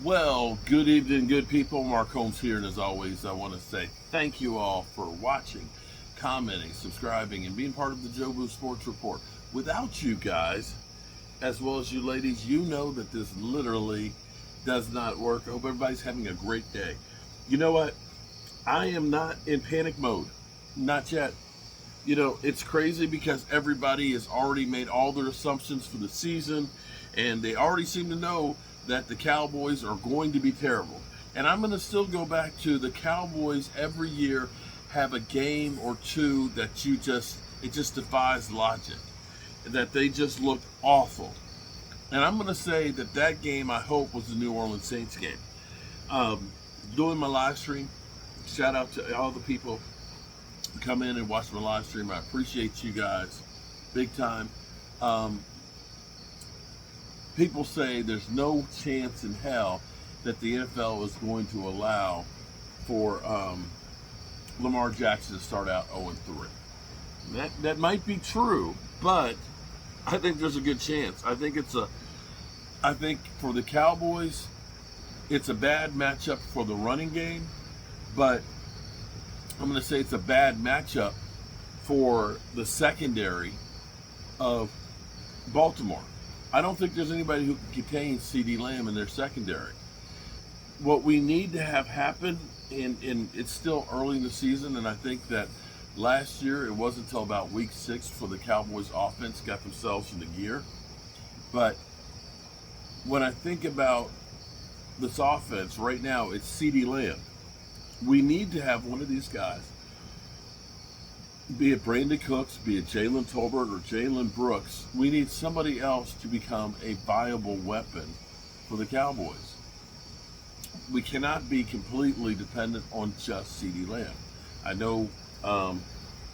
Well, good evening, good people. Mark Holmes here, and as always, I want to say thank you all for watching, commenting, subscribing, and being part of the Jobu Sports Report. Without you guys, as well as you ladies, you know that this literally does not work. I hope everybody's having a great day. You know what? I am not in panic mode. Not yet. You know, it's crazy because everybody has already made all their assumptions for the season, and they already seem to know that the Cowboys are going to be terrible. And I'm going to still go back to the Cowboys every year have a game or two that it just defies logic, that they just look awful. And I'm going to say that that game, I hope, was the New Orleans Saints game. Doing my live stream, shout out to all the people who come in and watch my live stream. I appreciate you guys big time. People say there's no chance in hell that the NFL is going to allow for Lamar Jackson to start out 0-3. That might be true, but I think there's a good chance. I think for the Cowboys, it's a bad matchup for the running game, but I'm going to say it's a bad matchup for the secondary of Baltimore. I don't think there's anybody who can contain CeeDee Lamb in their secondary. What we need to have happen, and it's still early in the season, and I think that last year it wasn't until about week 6 for the Cowboys offense got themselves into gear. But when I think about this offense right now, it's CeeDee Lamb. We need to have one of these guys, be it Brandon Cooks, be it Jalen Tolbert or Jalen Brooks. We need somebody else to become a viable weapon for the Cowboys. We cannot be completely dependent on just CeeDee Lamb. I know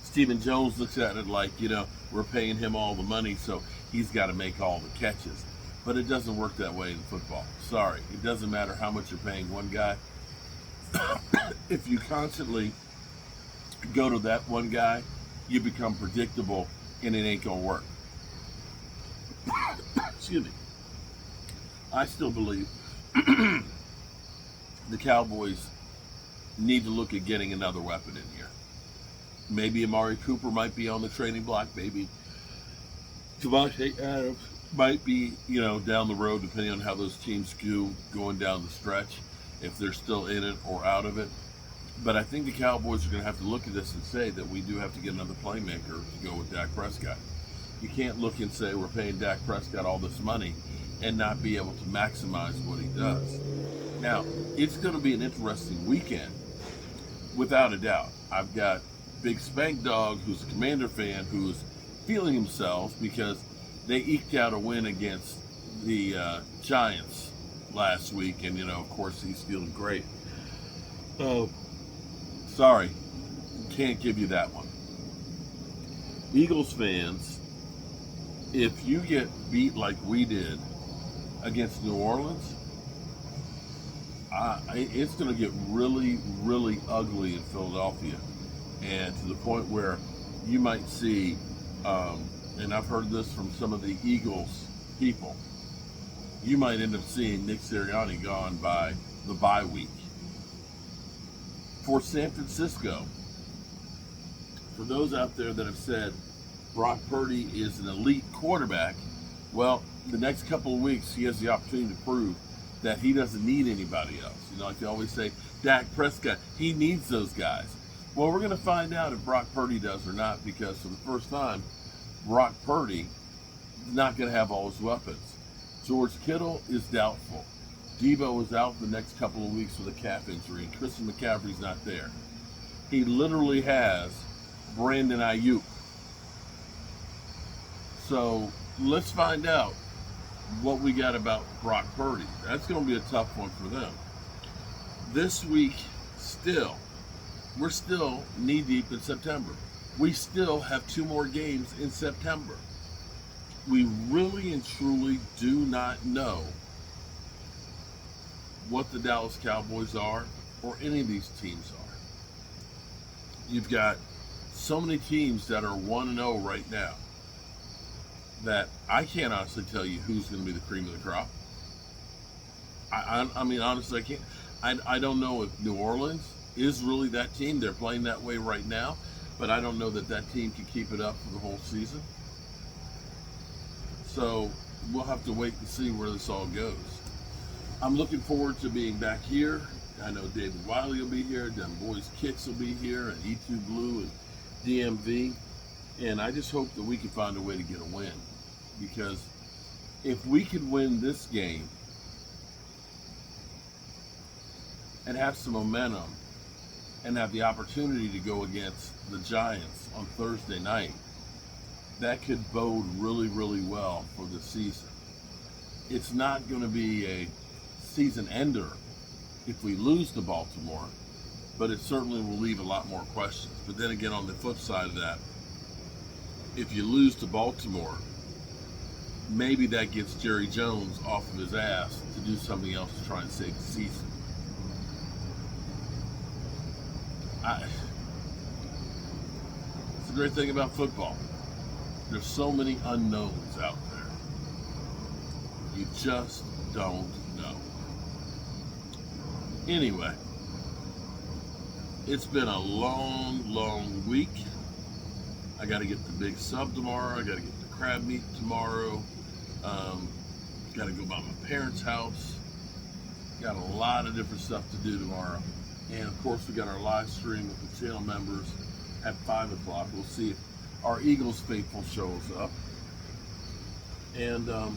Stephen Jones looks at it like, we're paying him all the money, so he's got to make all the catches. But it doesn't work that way in football. Sorry. It doesn't matter how much you're paying one guy. If you constantly go to that one guy, you become predictable, and it ain't going to work. Excuse me. I still believe the Cowboys need to look at getting another weapon in here. Maybe Amari Cooper might be on the trading block. Maybe Devontae Adams might be, down the road, depending on how those teams do going down the stretch, if they're still in it or out of it. But I think the Cowboys are going to have to look at this and say that we do have to get another playmaker to go with Dak Prescott. You can't look and say we're paying Dak Prescott all this money and not be able to maximize what he does. Now, it's going to be an interesting weekend, without a doubt. I've got Big Spank Dog, who's a Commander fan, who's feeling himself because they eked out a win against the Giants last week, and of course he's feeling great. Sorry, can't give you that one. Eagles fans, if you get beat like we did against New Orleans, it's going to get really, really ugly in Philadelphia, and to the point where you might see, and I've heard this from some of the Eagles people, you might end up seeing Nick Sirianni gone by the bye week. For San Francisco, for those out there that have said Brock Purdy is an elite quarterback, well, the next couple of weeks he has the opportunity to prove that he doesn't need anybody else. Like they always say, Dak Prescott, he needs those guys. Well, we're going to find out if Brock Purdy does or not, because for the first time, Brock Purdy is not going to have all his weapons. George Kittle is doubtful. Debo is out the next couple of weeks with a calf injury, and Christian McCaffrey's not there. He literally has Brandon Ayuk. So let's find out what we got about Brock Purdy. That's going to be a tough one for them. This week, we're still knee-deep in September. We still have 2 more games in September. We really and truly do not know what the Dallas Cowboys are or any of these teams are. You've got so many teams that are 1-0 right now that I can't honestly tell you who's going to be the cream of the crop. I mean, honestly, I can't. I don't know if New Orleans is really that team. They're playing that way right now, but I don't know that that team can keep it up for the whole season. So we'll have to wait and see where this all goes. I'm looking forward to being back here. I know David Wiley will be here, Dem Boys Kicks will be here, and E2 Blue and DMV. And I just hope that we can find a way to get a win. Because if we could win this game and have some momentum and have the opportunity to go against the Giants on Thursday night, that could bode really, really well for the season. It's not going to be a season ender if we lose to Baltimore, but it certainly will leave a lot more questions. But then again, on the flip side of that, if you lose to Baltimore, maybe that gets Jerry Jones off of his ass to do something else to try and save the season. It's the great thing about football. There's so many unknowns out there. You just don't know. Anyway, it's been a long, long week. I got to get the big sub tomorrow. I got to get the crab meat tomorrow. Got to go by my parents' house. Got a lot of different stuff to do tomorrow. And of course, we got our live stream with the channel members at 5 o'clock. We'll see if our Eagles faithful shows up. And I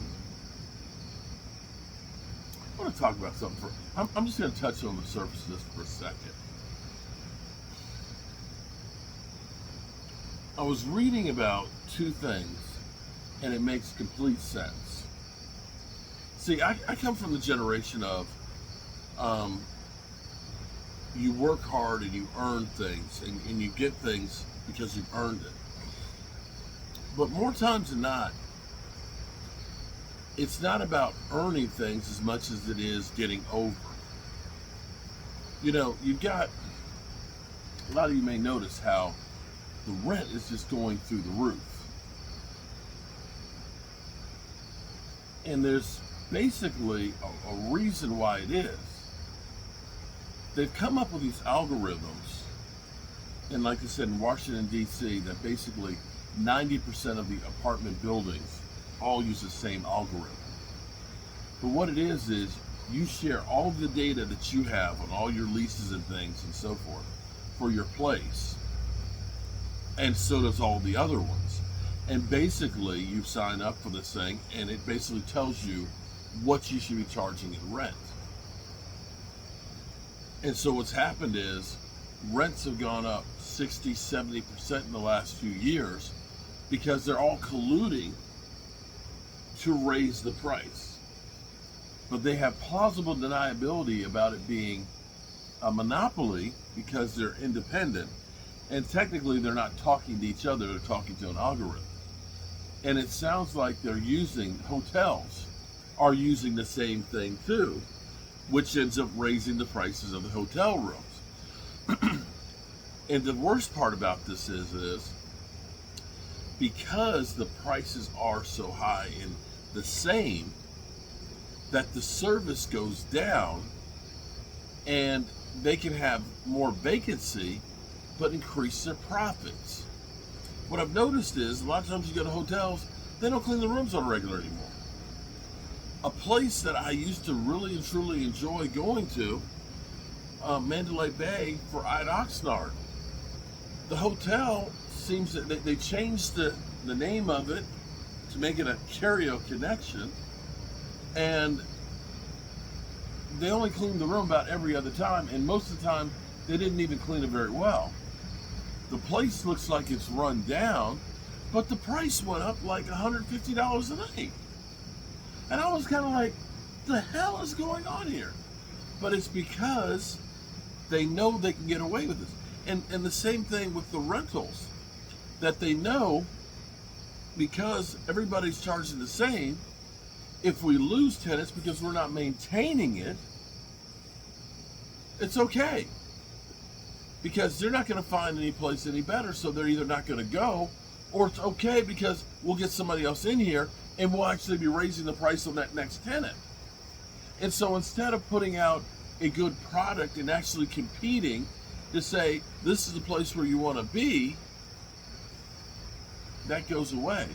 want to talk about something. I'm just going to touch on the surface of this for a second. I was reading about two things, and it makes complete sense. See, I come from the generation of you work hard and you earn things, and you get things because you've earned it. But more times than not, it's not about earning things as much as it is getting over. You know, you've got, a lot of you may notice how the rent is just going through the roof. And there's basically a reason why it is. They've come up with these algorithms, and like I said, in Washington, D.C., that basically 90% of the apartment buildings all use the same algorithm. But what it is you share all the data that you have on all your leases and things and so forth for your place. And so does all the other ones. And basically, you sign up for this thing, and it basically tells you what you should be charging in rent. And so what's happened is rents have gone up 60, 70% in the last few years because they're all colluding to raise the price. But they have plausible deniability about it being a monopoly because they're independent. And technically, they're not talking to each other, they're talking to an algorithm. And it sounds like hotels are using the same thing too, which ends up raising the prices of the hotel rooms. And the worst part about this is because the prices are so high and the same, that the service goes down and they can have more vacancy but increase their profits. What I've noticed is a lot of times you go to hotels, they don't clean the rooms on regular anymore. A place that I used to really and truly enjoy going to, Mandalay Bay for Ida Oxnard. The hotel seems that they changed the name of it to make it a Curio Connection, and they only cleaned the room about every other time, and most of the time they didn't even clean it very well. The place looks like it's run down, but the price went up like $150 a night. And I was kind of like, the hell is going on here? But it's because they know they can get away with this. And the same thing with the rentals, that they know because everybody's charging the same, if we lose tenants because we're not maintaining it, it's okay. Because they're not going to find any place any better, so they're either not going to go, or it's okay because we'll get somebody else in here and we'll actually be raising the price on that next tenant. And so instead of putting out a good product and actually competing to say, this is the place where you want to be, that goes away.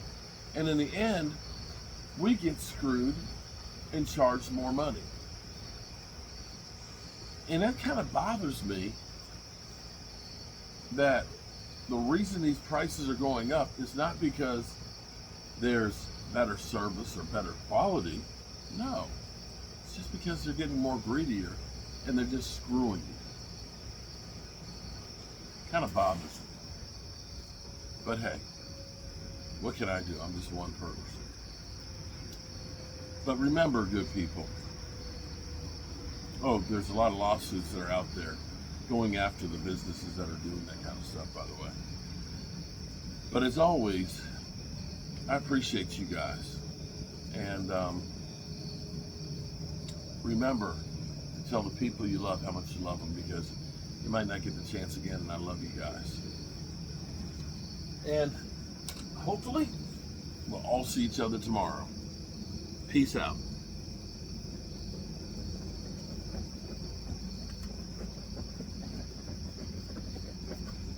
And in the end, we get screwed and charged more money. And that kind of bothers me, that the reason these prices are going up is not because there's better service or better quality. No, it's just because they're getting more greedier and they're just screwing you. Kind of bothers me. But hey, what can I do? I'm just one person. But remember, good people, there's a lot of lawsuits that are out there going after the businesses that are doing that kind of stuff, by the way. But as always, I appreciate you guys. And remember to tell the people you love how much you love them, because you might not get the chance again, and I love you guys. And hopefully, we'll all see each other tomorrow. Peace out.